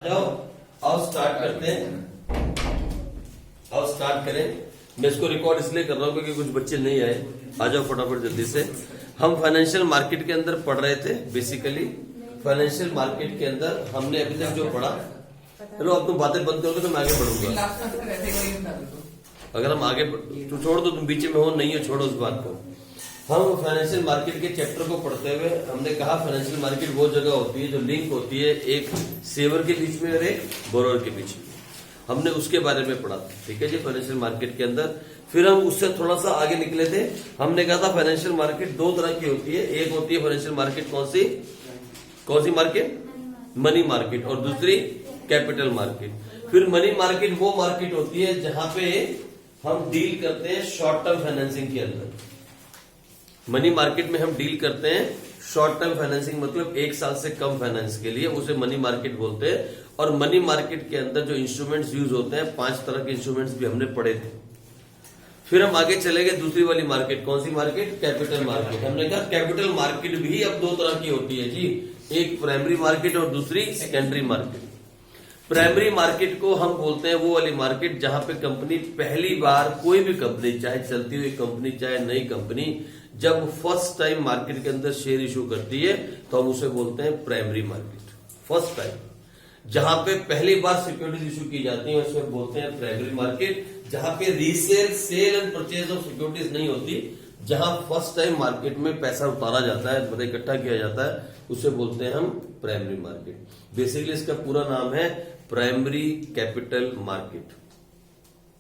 जाओ आओ स्टार्ट करते हैं। आओ स्टार्ट करें। मैं इसको रिकॉर्ड इसलिए कर रहा हूँ क्योंकि कुछ बच्चे नहीं आए। आ जाओ फटाफट जल्दी से। हम फाइनेंशियल मार्केट के अंदर पढ़ रहे थे। बेसिकली फाइनेंशियल मार्केट के अंदर हमने अभी तक जो पढ़ा, चलो अब तुम बातें बंद करोगे तो मैं आगे बढ़ूंगा। अगर हम आगे तो छोड़ दो, तुम बीच में हो नहीं हो, छोड़ो उस बात को। हम फाइनेंशियल मार्केट के चैप्टर को पढ़ते हुए हमने कहा फाइनेंशियल मार्केट वो जगह होती है जो लिंक होती है एक सेवर के बीच में और एक बोरोवर के बीच में। हमने उसके बारे में पढ़ा, ठीक है जी, फाइनेंशियल मार्केट के अंदर। फिर हम उससे थोड़ा सा आगे निकले थे। हमने कहा था फाइनेंशियल मार्केट दो तरह की होती है। एक होती है फाइनेंशियल मार्केट कौन सी मार्केट? Money market. और दूसरी कैपिटल मार्केट। फिर मनी मार्केट वो मार्केट होती है जहां पे हम डील करते हैं शॉर्ट टर्म फाइनेंसिंग के अंदर। मनी मार्केट में हम डील करते हैं शॉर्ट टर्म फाइनेंसिंग, मतलब एक साल से कम फाइनेंस के लिए, उसे मनी मार्केट बोलते हैं। और मनी मार्केट के अंदर जो इंस्ट्रूमेंट्स यूज होते हैं, 5 तरह के इंस्ट्रूमेंट्स भी हमने पढ़े थे। फिर हम आगे चले गए दूसरी वाली मार्केट। कौन सी मार्केट? Capital market. हमने कहा कैपिटल मार्केट भी अब दो तरह की होती है जी, एक प्राइमरी मार्केट और दूसरी सेकेंडरी मार्केट। प्राइमरी मार्केट को हम बोलते हैं वो वाली मार्केट जहां पे कंपनी पहली बार, कोई भी कंपनी, चाहे चलती हुई कंपनी चाहे नई कंपनी, जब फर्स्ट टाइम मार्केट के अंदर शेयर इशू करती है तो हम उसे बोलते हैं प्राइमरी मार्केट। फर्स्ट टाइम जहां पे पहली बार सिक्योरिटीज इशू की जाती है उसे बोलते हैं प्राइमरी मार्केट। जहां पे resale, sale and purchase of securities नहीं होती, जहां फर्स्ट टाइम मार्केट में पैसा उतारा जाता है, मतलब इकट्ठा किया जाता है, उसे बोलते हैं हम प्राइमरी मार्केट। बेसिकली इसका पूरा नाम है प्राइमरी कैपिटल मार्केट।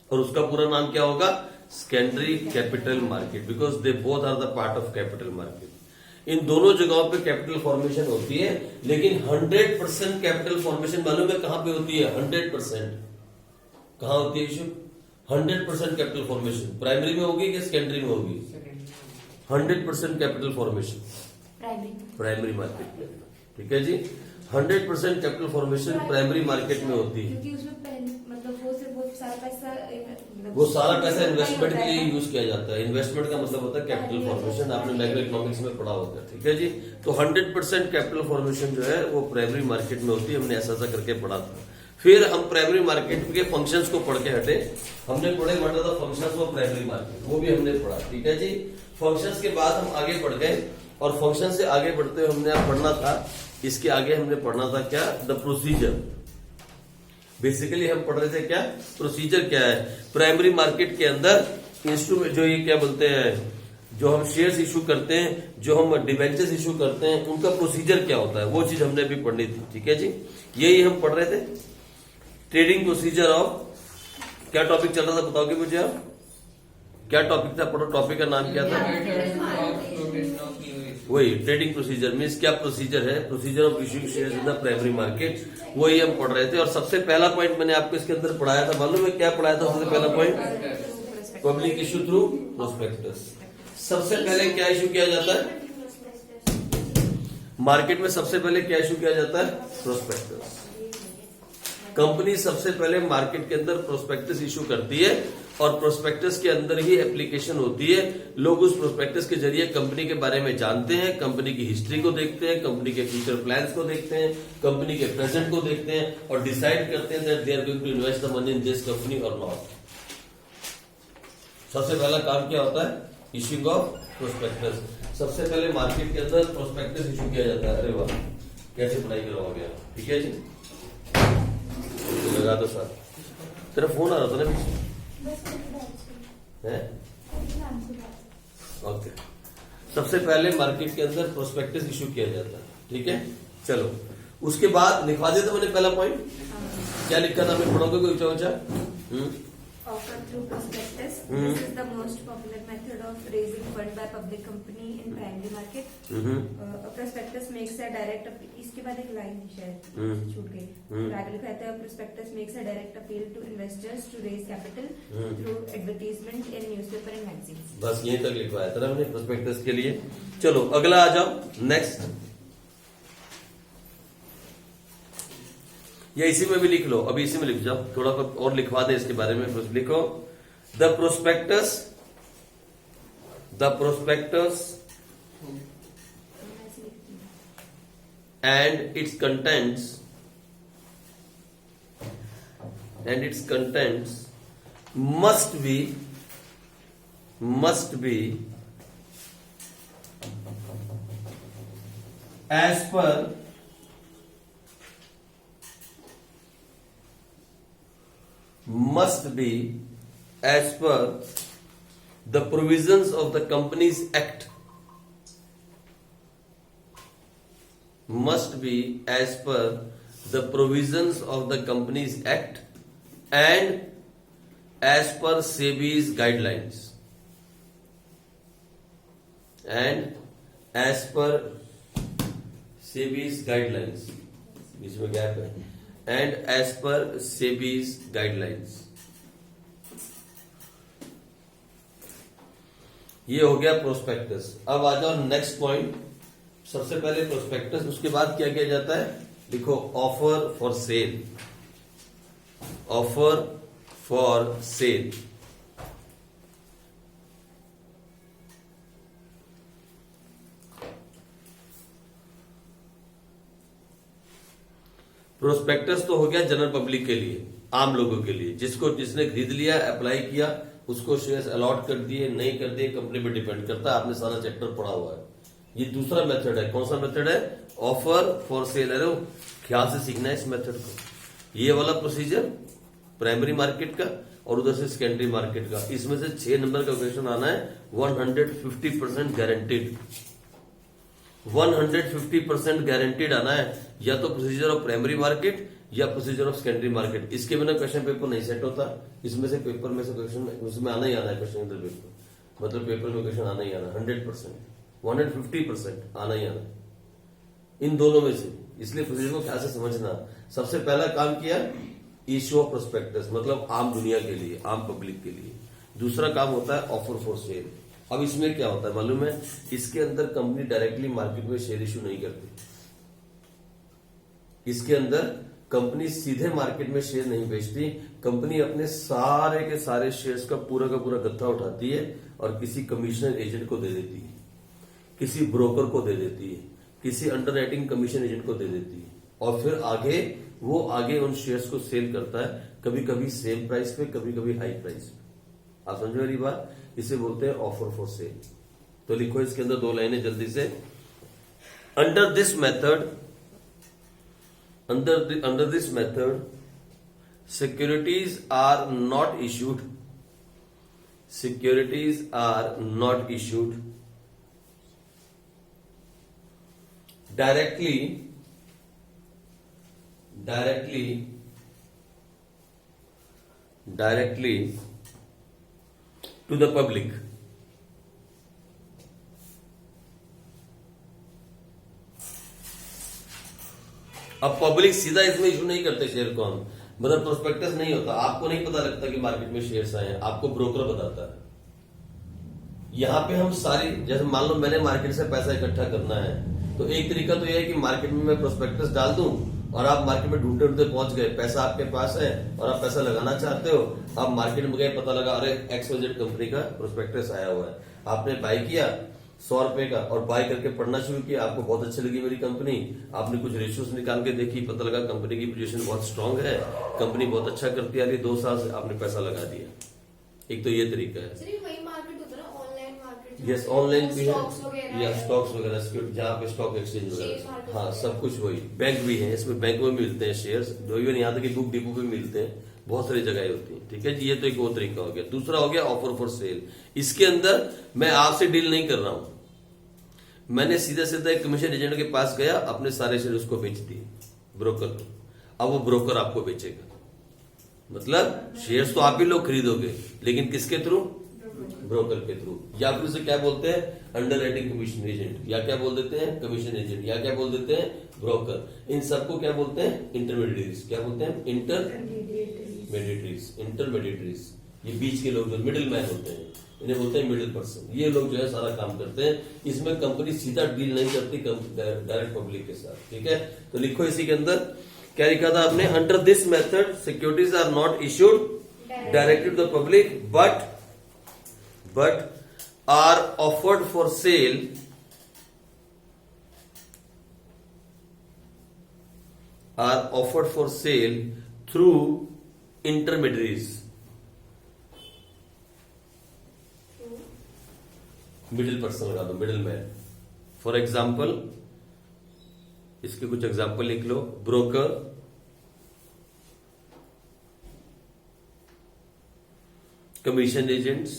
और उसका पूरा नाम क्या होगा? Secondary capital market, because they both are the part of capital market. इन दोनों जगहों पे कैपिटल फॉर्मेशन होती है, लेकिन 100% कैपिटल फॉर्मेशन मालूम है कहां पे होती है? 100% कहां होती है इशू? 100% कैपिटल फॉर्मेशन प्राइमरी में होगी कि सेकेंडरी में होगी? 100% कैपिटल फॉर्मेशन प्राइमरी मार्केट में, ठीक है जी। 100% कैपिटल फॉर्मेशन प्राइमरी मार्केट में होती है, क्योंकि उसमें पहले मतलब वो सारा पैसा इन्वेस्टमेंट के लिए यूज किया जाता है। इन्वेस्टमेंट का मतलब होता है कैपिटल फॉर्मेशन, आपने मैक्रो इकोनॉमिक्स में पढ़ा होता है, ठीक है जी। तो 100% कैपिटल फॉर्मेशन जो है वो प्राइमरी मार्केट में होती है। हमने ऐसा करके पढ़ा था। फिर हम प्राइमरी मार्केट के फंक्शंस को पढ़ के हटे। हमने पढ़े what are the functions of primary market, वो भी हमने पढ़ा, ठीक है जी। फंक्शंस के बाद हम आगे बढ़ गए और फंक्शन से आगे बढ़ते हुए हमने पढ़ना था, इसके आगे हमने पढ़ना था क्या? The procedure. बेसिकली हम पढ़ रहे थे क्या? प्रोसीजर क्या है प्राइमरी मार्केट के अंदर। इंस्ट्रूमेंट जो ये क्या बोलते हैं, जो हम शेयर्स इशू करते हैं, जो हम डिबेंचर्स इशू करते हैं, उनका प्रोसीजर क्या होता है, वो चीज हमने अभी पढ़नी थी, ठीक है जी। यही हम पढ़ रहे थे, ट्रेडिंग प्रोसीजर ऑफ। क्या टॉपिक चल रहा था बताओगे मुझे आप? क्या टॉपिक था? पढ़ो, टॉपिक का नाम क्या था? वही ट्रेडिंग प्रोसीजर मीन्स क्या प्रोसीजर है, procedure of issuing shares in the primary market, वही हम पढ़ रहे थे। और सबसे पहला पॉइंट मैंने आपको इसके अंदर पढ़ाया था, मालूम है क्या पढ़ाया था? सबसे पहला point public issue through prospectus. सबसे पहले क्या इशू किया जाता है मार्केट में? सबसे पहले क्या इशू किया जाता है? प्रोस्पेक्टस। कंपनी सबसे पहले मार्केट के अंदर प्रोस्पेक्टस इशू करती है और प्रोस्पेक्टस के अंदर ही एप्लीकेशन होती है। लोग उस प्रोस्पेक्टस के जरिए कंपनी के बारे में जानते हैं, कंपनी की हिस्ट्री को देखते हैं, कंपनी के फ्यूचर प्लान्स को देखते हैं, कंपनी के प्रेजेंट को देखते हैं और डिसाइड करते हैं that they are going to invest the money in this company और नॉट। सबसे पहला काम क्या होता है? Issuing of prospectus. सबसे पहले मार्केट के अंदर प्रोस्पेक्टस इशू किया जाता है। अरे वाह, कैसे पढ़ाई करवाओगे आप, ठीक है जी। लगा दो सर, तेरा फोन आ रहा था ना पीछे, है? ओके। सबसे पहले मार्केट के अंदर प्रोस्पेक्टस इशू किया जाता है, ठीक है। चलो उसके बाद लिखवा दिया था मैंने पहला पॉइंट। क्या लिखा था? मैं पढ़ोगे कोई ऊंचा ऊंचा? offer through prospectus. This is the most popular method of raising fund by public company in primary market. A prospectus makes a direct इसके बाद एक लाइन शायद छूट गई। आगे लिखा है prospectus makes a direct appeal to investors to raise capital through advertisement in newspaper and magazines. बस यहीं तक लिखवाया था हमने प्रोस्पेक्टस के लिए। चलो अगला आ जाओ, नेक्स्ट। या इसी में भी लिख लो, अभी इसी में लिख जाओ, थोड़ा और लिखवा दे इसके बारे में। लिखो the prospectus and it's contents and its contents must be as per the provisions of the Companies Act. Must be as per the provisions of the Companies Act and as per SEBI's guidelines. And as per SEBI's guidelines. बीच में gap है. And as per SEBI's guidelines. ये हो गया prospectus. अब आ जाओ next point. सबसे पहले prospectus, उसके बाद क्या किया जाता है? लिखो offer for sale. Offer for sale. Prospectus तो हो गया जनरल पब्लिक के लिए, आम लोगों के लिए, जिसने खरीद लिया, अप्लाई किया, उसको शेयर्स अलॉट कर दिए, नहीं कर दिए, कंपनी पे डिपेंड करता है. आपने सारा चैप्टर पढ़ा हुआ है. ये दूसरा मेथड है. कौन सा मेथड है? Offer for sale. अरे ख्याल से सीखना है इस मेथड को. ये वाला प्रोसीजर प्राइमरी मार्केट का और उधर से सेकेंडरी मार्केट का. इसमें से 6 नंबर का क्वेश्चन आना है. 150% गारंटीड. 150% गारंटीड आना है. या तो प्रोसीजर ऑफ प्राइमरी मार्केट या प्रोसीजर ऑफ सेकेंडरी मार्केट. इसके बिना क्वेश्चन पेपर नहीं सेट होता. इसमें से पेपर में से क्वेश्चन उसमें आना ही आना है. क्वेश्चन पेपर मतलब पेपर में क्वेश्चन आना ही आना. 100% 150% आना ही आना इन दोनों में से. इसलिए प्रोसीजर को ख्याल से समझना. सबसे पहला काम किया इश्यू ऑफ प्रोस्पेक्टस, मतलब आम दुनिया के लिए, आम पब्लिक के लिए. दूसरा काम होता है ऑफर फॉर सेल. अब इसमें क्या होता है मालूम है? इसके अंदर कंपनी डायरेक्टली मार्केट में शेयर इश्यू नहीं करती. इसके अंदर कंपनी सीधे मार्केट में शेयर नहीं बेचती. कंपनी अपने सारे के सारे शेयर्स का पूरा गत्था उठाती है और किसी कमीशनर एजेंट को दे देती है, किसी ब्रोकर को दे देती है, किसी अंडरराइटिंग कमीशन एजेंट को दे देती है, और फिर आगे उन शेयर्स को सेल करता है. कभी कभी सेम प्राइस पे, कभी कभी हाई प्राइस पे. आप समझो मेरी बात? इसे बोलते हैं ऑफर फॉर सेल. तो लिखो इसके अंदर 2 लाइनें जल्दी से. Under this method securities are not issued directly to the public. अब पब्लिक सीधा इसमें इशू नहीं करते शेयर को. हम मतलब प्रोस्पेक्टस नहीं होता. आपको नहीं पता लगता कि मार्केट में शेयर्स आए हैं, आपको ब्रोकर बताता है. यहां पे हम सारी, जैसे मान लो मैंने मार्केट से पैसा इकट्ठा करना है, तो एक तरीका तो यह है कि मार्केट में मैं प्रोस्पेक्टस डाल दूं और आप मार्केट में ढूंढते पहुंच गए, पैसा आपके पास है और आप पैसा लगाना चाहते हो. आप मार्केट में गए, पता लगा अरे XYZ कंपनी का प्रोस्पेक्टस आया हुआ है. आपने बाय किया 100 रुपए का और बाय करके पढ़ना शुरू किया. आपको बहुत अच्छी लगी मेरी कंपनी. आपने कुछ रेशियोज निकाल के देखी, पता लगा कंपनी की पोजीशन बहुत स्ट्रांग है, कंपनी बहुत अच्छा करती आ रही है, 2 साल से आपने पैसा लगा दिया. एक तो ये तरीका है. यस, ऑनलाइन भी है या स्टॉक्स वगैरह, जहाँ पे स्टॉक एक्सचेंज वगैरह, हाँ सब कुछ वही. बैंक भी है, इसमें बैंक में मिलते हैं शेयर्स. इवन यहाँ तक कि बुक डिपो पे मिलते हैं. बहुत सारी जगह होती है. ठीक है जी. ये तो एक और तरीका हो गया. दूसरा हो गया ऑफर फॉर सेल. इसके अंदर मैं आपसे डील नहीं कर रहा हूं. मैंने सीधा एक कमीशन एजेंट के पास गया, अपने सारे शेयर उसको बेच दिए ब्रोकर को. अब वो ब्रोकर आपको बेचेगा. मतलब शेयर्स तो आप ही लोग खरीदोगे, लेकिन किसके थ्रू? ब्रोकर के थ्रू. या फिर उसे क्या बोलते हैं? अंडरराइटिंग कमीशन एजेंट, या क्या बोल देते हैं? कमीशन एजेंट, या क्या बोल देते हैं? ब्रोकर. इन सबको क्या बोलते हैं? इंटरमीडिएटरीज. क्या बोलते हैं? इंटरमीडिएटरीज. ये बीच के लोग जो मिडिल मैन होते हैं, इन्हें बोलते हैं मिडिल पर्सन. ये लोग जो है सारा काम करते हैं. इसमें कंपनी सीधा डील नहीं करती डायरेक्ट पब्लिक के साथ. ठीक है. तो लिखो इसी के अंदर क्या लिखा था आपने? Under this method securities are not issued directly to the public but are offered for sale through intermediaries, middle person लगा दो, मिडिल मैन। फॉर एग्जाम्पल इसके कुछ एग्जाम्पल लिख लो, ब्रोकर, कमीशन एजेंट्स,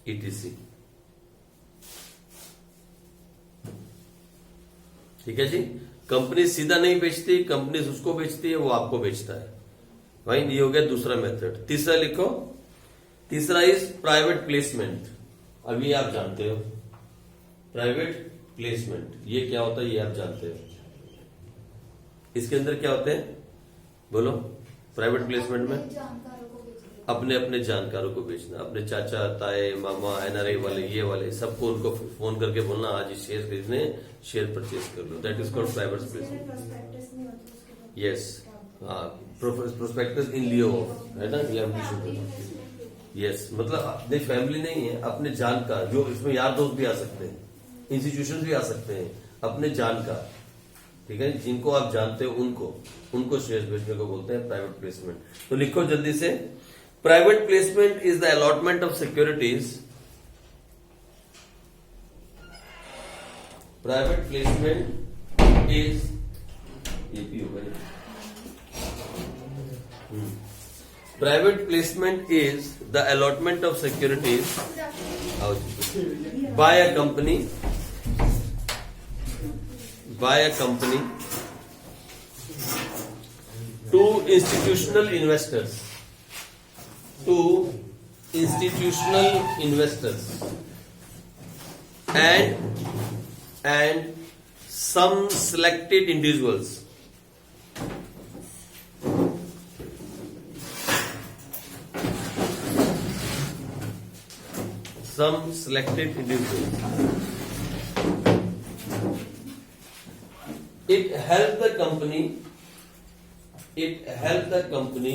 ETC। ठीक है जी। कंपनी सीधा नहीं बेचती, कंपनी उसको बेचती है, वो आपको बेचता है। भाई ये हो गया दूसरा मेथड। तीसरा लिखो, तीसरा इज प्राइवेट प्लेसमेंट। अभी आप जानते हो प्राइवेट प्लेसमेंट ये क्या होता है, ये आप जानते हो। इसके अंदर क्या होते हैं बोलो? प्राइवेट प्लेसमेंट में अपने अपने जानकारों को बेचना, अपने चाचा, ताए, मामा, NRI वाले, ये वाले सबको उनको फोन करके बोलना आज ये शेयर खरीदने, शेयर परचेज कर लो। That is called private placement. Yes, हाँ, प्रोस्पेक्टस इन लियो है ना, ये हम इशू करना। यस, मतलब अपनी फैमिली नहीं है, अपने जानकार, जो इसमें यार दोस्त भी आ सकते हैं, इंस्टीट्यूशन भी आ सकते हैं, अपने जानकार, ठीक है, जिनको आप जानते हो उनको शेयर बेचने को बोलते हैं प्राइवेट प्लेसमेंट। तो लिखो जल्दी से, private placement is the allotment of securities. Private placement is AP हो गई। Private placement is the allotment of securities by a company to institutional investors, and some selected individuals. Some selected individuals. It helped the company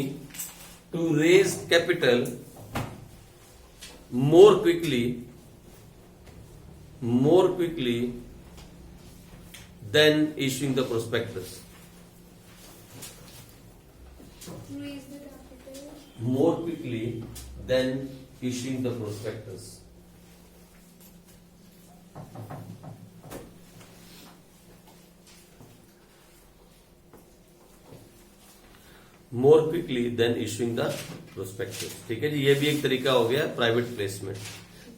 to raise capital more quickly than issuing the prospectus. Raise the capital More quickly than issuing the prospectus. More quickly than issuing the prospectus. ठीक है जी, ये भी एक तरीका हो गया private placement,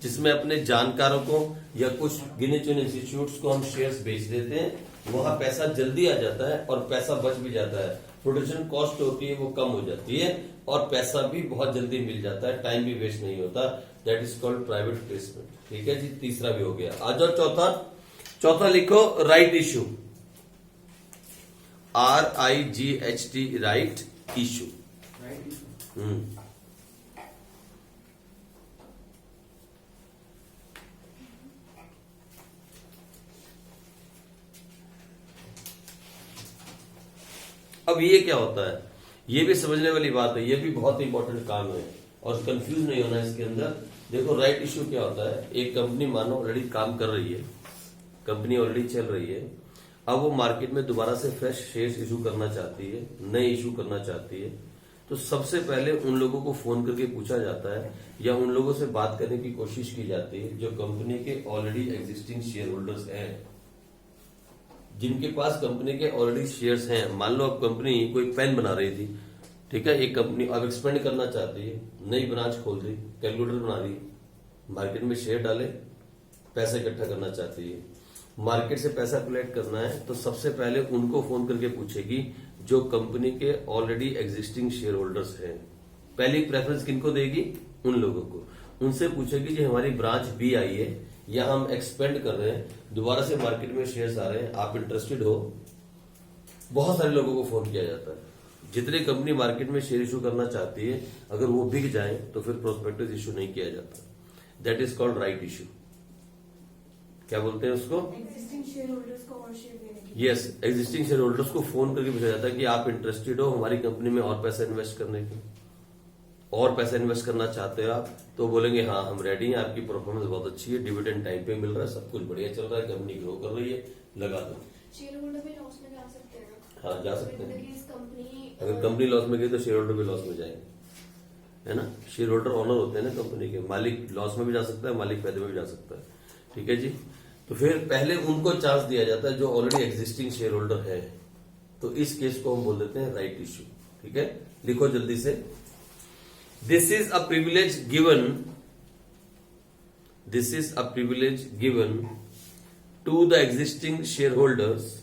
जिसमें अपने जानकारों को या कुछ गिने चुने इंस्टीट्यूट्स को हम शेयर्स बेच देते हैं, वहां पैसा जल्दी आ जाता है और पैसा बच भी जाता है, प्रोडक्शन कॉस्ट होती है वो कम हो जाती है और पैसा भी बहुत जल्दी मिल जाता है, टाइम भी वेस्ट नहीं होता। That is called private placement. ठीक है जी, तीसरा भी हो गया। आ जाओ चौथा लिखो, right issue. RIGHT, right issue. अब ये क्या होता है, ये भी समझने वाली बात है, ये भी बहुत इंपॉर्टेंट काम है और कंफ्यूज नहीं होना इसके अंदर। देखो राइट इशू क्या होता है, एक कंपनी मानो ऑलरेडी काम कर रही है, कंपनी ऑलरेडी चल रही है, अब वो मार्केट में दोबारा से फ्रेश शेयर्स इशू करना चाहती है, नए इशू करना चाहती है, तो सबसे पहले उन लोगों को फोन करके पूछा जाता है या उन लोगों से बात करने की कोशिश की जाती है जो कंपनी के ऑलरेडी एग्जिस्टिंग शेयर होल्डर्स हैं, जिनके पास कंपनी के ऑलरेडी शेयर्स हैं। मान लो अब कंपनी कोई पेन बना रही थी, ठीक है, एक कंपनी अब एक्सपेंड करना चाहती है, नई ब्रांच खोल रही, कैलकुलेटर बना रही, मार्केट में शेयर डाले, पैसा इकट्ठा करना चाहती है, मार्केट से पैसा कलेक्ट करना है, तो सबसे पहले उनको फोन करके पूछेगी जो कंपनी के ऑलरेडी एग्जिस्टिंग शेयर होल्डर्स हैं। पहली प्रेफरेंस किनको देगी? उन लोगों को। उनसे पूछेगी जी हमारी ब्रांच बी आई है या हम एक्सपेंड कर रहे हैं, दोबारा से मार्केट में शेयर्स आ रहे हैं, आप इंटरेस्टेड हो? बहुत सारे लोगों को फोन किया जाता है। जितने कंपनी मार्केट में शेयर इशू करना चाहती है, अगर वो बिक जाए तो फिर प्रोस्पेक्टस इशू नहीं किया जाता। That is called right issue. क्या बोलते हैं उसको? एग्जिस्टिंग शेयर होल्डर्स को और शेयर देने की। यस, एग्जिस्टिंग शेयर होल्डर्स को फोन करके पूछा जाता है कि आप इंटरेस्टेड हो हमारी कंपनी में और पैसा इन्वेस्ट करने की, और पैसा इन्वेस्ट करना चाहते हो आप तो बोलेंगे हाँ हम रेडी हैं, आपकी परफॉर्मेंस बहुत अच्छी है, डिविडेंड टाइम पे मिल रहा है, सब कुछ बढ़िया चल रहा है, कंपनी ग्रो कर रही है, लगा दो। शेयर होल्डर भी लॉस में जा सकते हैं ना? हाँ जा सकते हैं। इस कंपनी अगर कंपनी लॉस में गई तो शेयर होल्डर भी लॉस में जाएंगे, है ना। शेयर होल्डर ओनर होते हैं ना कंपनी के, मालिक लॉस में भी जा सकता है, मालिक फायदे में भी जा सकता है, ठीक है जी। तो फिर पहले उनको चांस दिया जाता है जो ऑलरेडी एग्जिस्टिंग शेयर होल्डर है, तो इस केस को हम बोल देते हैं राइट इश्यू, ठीक है। लिखो जल्दी से, this is a privilege given, this is a privilege given to the existing shareholders,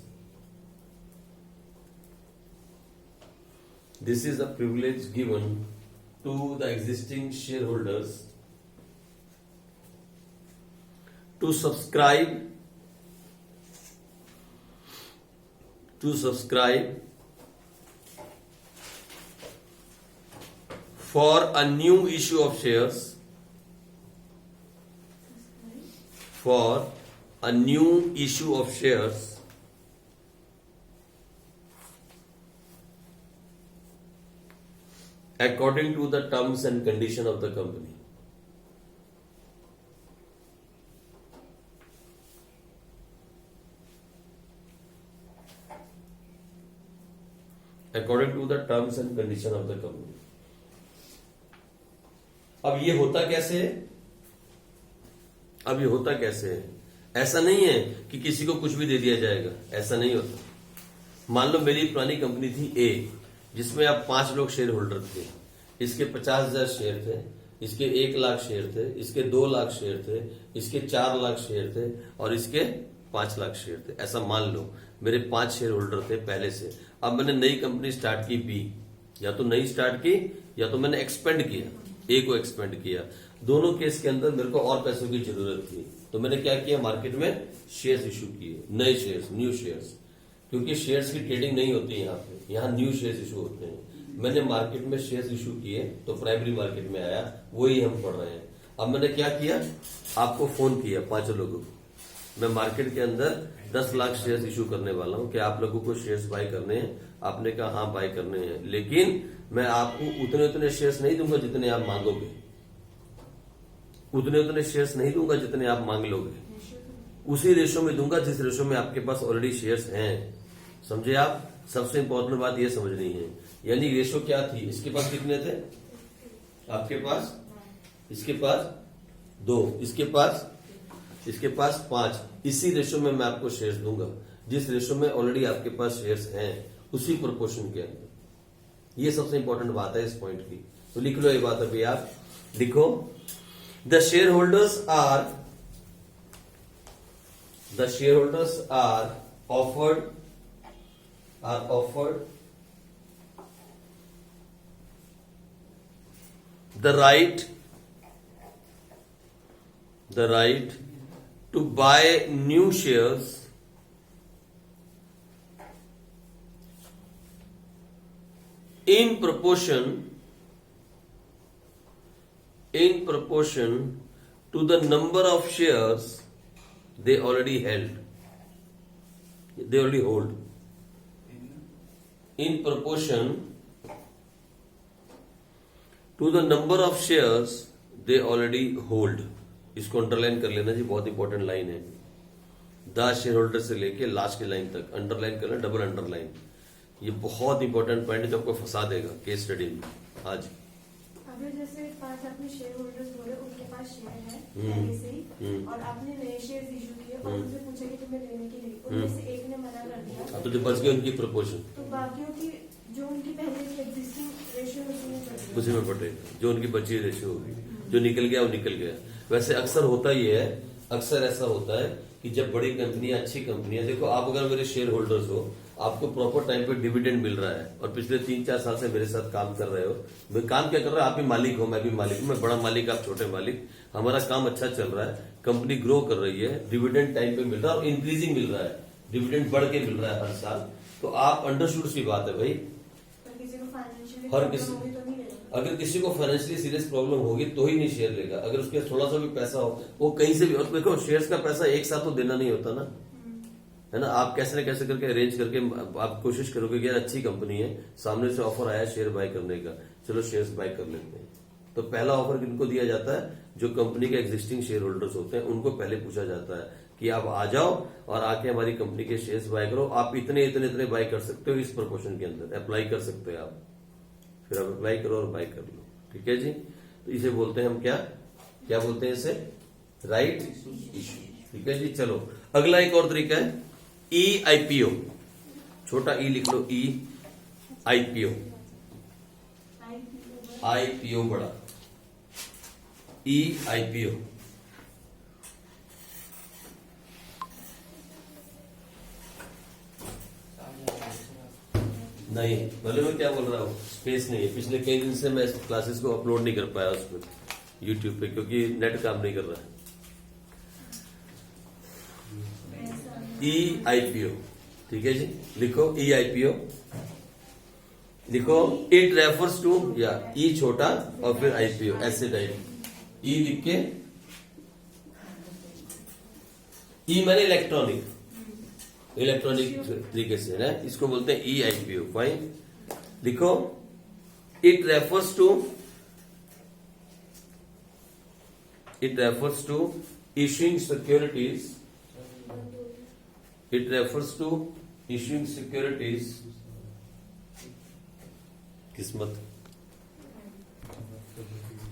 this is a privilege given to the existing shareholders to subscribe for a new issue of shares, for a new issue of shares according to the terms and condition of the company. According to the terms and condition of the company. अब ये होता कैसे है? अब ये होता कैसे है? ऐसा नहीं है कि किसी को कुछ भी दे दिया जाएगा, ऐसा नहीं होता। मान लो मेरी पुरानी कंपनी थी ए, जिसमें अब 5 लोग शेयर होल्डर थे, इसके 50,000 शेयर थे, इसके 1 लाख शेयर थे, इसके 2 लाख शेयर थे, इसके 4 लाख शेयर थे और इसके 5 लाख शेयर थे। ऐसा मान लो मेरे 5 शेयर होल्डर थे पहले से। अब मैंने नई कंपनी स्टार्ट की बी, या तो नई स्टार्ट की या तो मैंने एक्सपेंड किया, ए को एक्सपेंड किया। दोनों केस के अंदर मेरे को और पैसों की जरूरत थी, तो मैंने क्या किया, मार्केट में शेयर्स इशू किए, नए शेयर्स, न्यू शेयर्स, क्योंकि शेयर्स की ट्रेडिंग नहीं होती है यहाँ पे, यहाँ न्यू शेयर्स इशू होते हैं। मैंने मार्केट में शेयर्स इशू किए तो प्राइमरी मार्केट में आया, वही हम पढ़ रहे हैं। अब मैंने क्या किया, आपको फोन किया 5 लोगों को, मैं मार्केट के अंदर 10 लाख शेयर्स इशू करने वाला हूं, क्या आप लोगों को शेयर्स बाय करने हैं? आपने कहा हाँ बाय करने हैं, लेकिन मैं आपको उतने शेयर्स नहीं दूंगा जितने आप मांगोगे, उतने शेयर्स नहीं दूंगा जितने आप मांग लोगे, उसी रेशो में दूंगा जिस रेशो में आपके पास ऑलरेडी शेयर्स हैं। समझे आप? सबसे इंपॉर्टेंट बात ये समझनी है। यानी रेशो क्या थी, इसके पास कितने थे, आपके पास, इसके पास 2, इसके पास 5, इसी रेशो में मैं आपको शेयर्स दूंगा जिस रेशो में ऑलरेडी आपके पास शेयर्स हैं, उसी प्रोपोर्शन के अंदर। ये सबसे इंपॉर्टेंट बात है इस पॉइंट की, तो लिख लो ये बात। अभी आप लिखो, the shareholders are offered the right to buy new shares in proportion to the number of shares they already hold. In proportion to the number of shares they already hold. इसको underline कर लेना जी, बहुत important line है। The share holder से लेके last की line तक underline करना, डबल अंडरलाइन। ये बहुत इंपॉर्टेंट पॉइंट है जो आपको फंसा देगा केस स्टडी में आज। अगर जैसे 5 अपने शेयर होल्डर्स बोले, उनके पास शेयर है पहले से ही, और आपने नए शेयर इशू किए और उनसे पूछा कि तुम्हें लेने की नहीं, उनमें से एक ने मना कर दिया, तो जो बच गई उनकी प्रपोर्शन, तो बाकियों की जो उनकी पहले की एग्जिस्टिंग रेशियो उसी में पड़ेगा, जो उनकी बची रेशियो होगी, जो निकल गया वो निकल गया। वैसे अक्सर होता ही है, अक्सर ऐसा होता है कि जब बड़ी कंपनियां, अच्छी कंपनियां, देखो आप अगर मेरे शेयर होल्डर्स हो, आपको प्रॉपर टाइम पे डिविडेंड मिल रहा है और पिछले 3-4 साल से मेरे साथ काम कर रहे हो। मैं काम क्या कर रहा है, आप भी मालिक हो, मैं भी मालिक हूं, मैं बड़ा मालिक, आप छोटे मालिक, हमारा काम अच्छा चल रहा है, कंपनी ग्रो कर रही है, डिविडेंड टाइम पे मिल रहा है और इंक्रीजिंग मिल रहा है, डिविडेंड बढ़ के मिल रहा है हर साल, तो आप अंडरस्टूड सी बात है भाई। हर किसी, अगर किसी को फाइनेंशियली सीरियस प्रॉब्लम होगी तो ही नहीं शेयर लेगा, अगर उसके थोड़ा सा भी पैसा हो, वो कहीं से भी, और देखो शेयर्स का पैसा एक साथ तो देना नहीं होता ना, है ना। आप कैसे न कैसे करके अरेंज करके आप कोशिश करोगे कि यार अच्छी कंपनी है, सामने से ऑफर आया शेयर बाय करने का, चलो शेयर्स बाय कर लेते हैं। तो पहला ऑफर किनको दिया जाता है? जो कंपनी के एग्जिस्टिंग शेयर होल्डर्स होते हैं उनको पहले पूछा जाता है कि आप आ जाओ और आके हमारी कंपनी के शेयर्स बाय करो, आप इतने इतने इतने बाय कर सकते हो, इस प्रोपोर्शन के अंदर अप्लाई कर सकते हो आप, फिर आप अप्लाई करो और बाय कर लो। ठीक है जी, तो इसे बोलते हैं हम क्या क्या बोलते हैं इसे? Right issue. ठीक है जी, चलो अगला एक और तरीका है ई आईपीओ, छोटा ई लिख लो, ई आईपीओ, आईपीओ बड़ा, ई आईपीओ। नहीं, भले मैं क्या बोल रहा हूँ, स्पेस नहीं है। पिछले कई दिन से मैं इस क्लासेस को अपलोड नहीं कर पाया उस पर यूट्यूब पे, क्योंकि नेट काम नहीं कर रहा है। ई आईपीओ, ठीक है जी, लिखो ई आईपीओ, लिखो इट रेफर्स टू, या ई छोटा और फिर आईपीओ ऐसे टाइप, ई लिख के, ई मैंने इलेक्ट्रॉनिक, इलेक्ट्रॉनिक तरीके से है, इसको बोलते हैं ई आईपीओ। फाइन, लिखो it refers to issuing securities, it refers to issuing securities, किस्मत